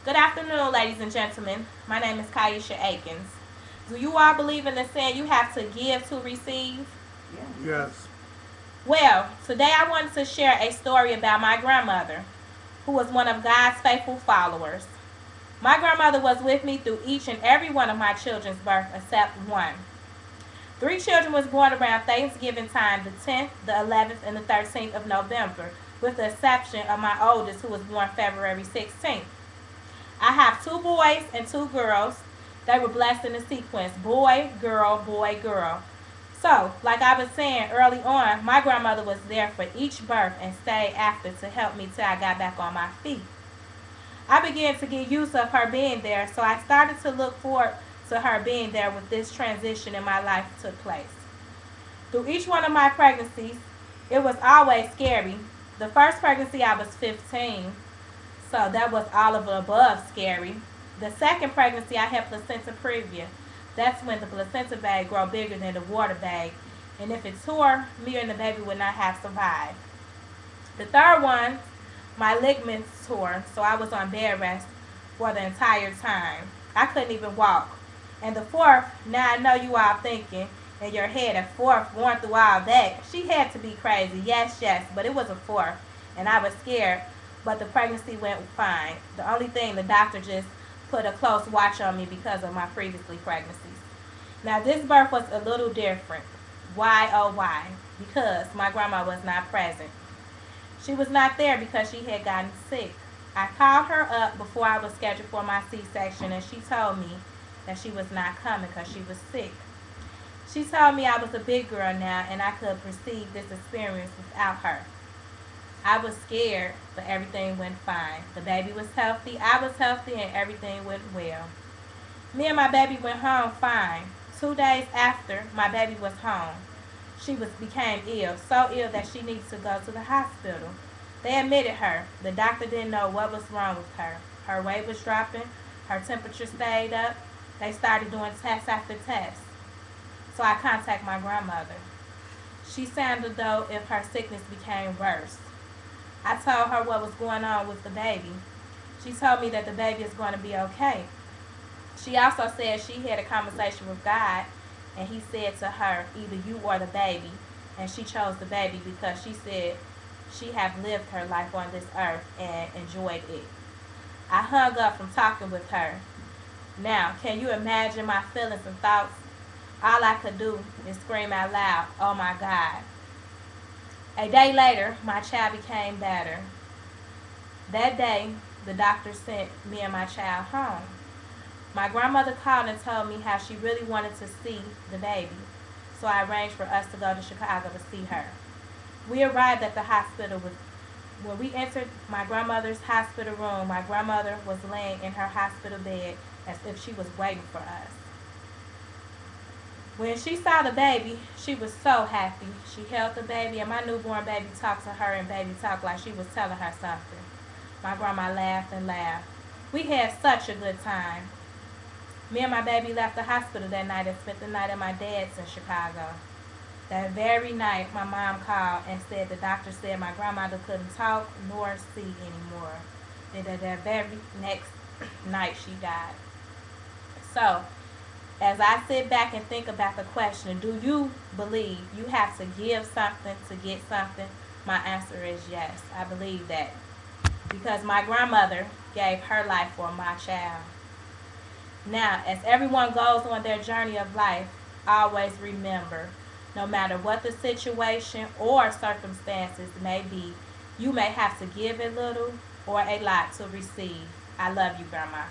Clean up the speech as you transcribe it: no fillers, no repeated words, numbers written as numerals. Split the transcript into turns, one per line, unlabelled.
Good afternoon, ladies and gentlemen. My name is Kaisha Akins. Do you all believe in the saying you have to give to receive?
Yes.
Well, today I wanted to share a story about my grandmother, who was one of God's faithful followers. My grandmother was with me through each and every one of my children's birth except one. Three children was born around Thanksgiving time, the 10th, the 11th, and the 13th of November, with the exception of my oldest, who was born February 16th. I have two boys and two girls. They were blessed in the sequence boy, girl, boy, girl. So, like I was saying early on, my grandmother was there for each birth and stayed after to help me till I got back on my feet. I began to get used of her being there, so I started to look forward to her being there when this transition in my life took place. Through each one of my pregnancies, it was always scary. The first pregnancy, I was 15, so that was all of the above scary. The second pregnancy, I had placenta previa. That's when the placenta bag grow bigger than the water bag, and if it tore, me and the baby would not have survived. The third one, my ligaments tore, so I was on bed rest for the entire time. I couldn't even walk. And the fourth, now I know you all thinking in your head, a fourth going through all that. She had to be crazy. Yes, yes, but it was a fourth, and I was scared. But the pregnancy went fine. The only thing, the doctor just put a close watch on me because of my previously pregnancies. Now this birth was a little different. Why, oh why? Because my grandma was not present. She was not there because she had gotten sick. I called her up before I was scheduled for my C-section, and she told me that she was not coming because she was sick. She told me I was a big girl now and I could proceed this experience without her. I was scared, but everything went fine. The baby was healthy, I was healthy, and everything went well. Me and my baby went home fine. 2 days after my baby was home, she became ill, so ill that she needed to go to the hospital. They admitted her. The doctor didn't know what was wrong with her. Her weight was dropping, her temperature stayed up. They started doing test after test. So I contacted my grandmother. She sounded though if her sickness became worse. I told her what was going on with the baby. She told me that the baby is going to be okay. She also said she had a conversation with God, and he said to her, either you or the baby, and she chose the baby because she said she have lived her life on this earth and enjoyed it. I hung up from talking with her. Now, can you imagine my feelings and thoughts? All I could do is scream out loud, oh my God. A day later, my child became better. That day, the doctor sent me and my child home. My grandmother called and told me how she really wanted to see the baby, so I arranged for us to go to Chicago to see her. We arrived at the hospital with when we entered my grandmother's hospital room, my grandmother was laying in her hospital bed as if she was waiting for us. When she saw the baby, she was so happy. She held the baby, and my newborn baby talked to her in baby talk like she was telling her something. My grandma laughed and laughed. We had such a good time. Me and my baby left the hospital that night and spent the night at my dad's in Chicago. That very night, my mom called and said the doctor said my grandmother couldn't talk nor see anymore. And that very next night, she died. So, as I sit back and think about the question, do you believe you have to give something to get something? My answer is yes. I believe that. Because my grandmother gave her life for my child. Now, as everyone goes on their journey of life, always remember, no matter what the situation or circumstances may be, you may have to give a little or a lot to receive. I love you, Grandma.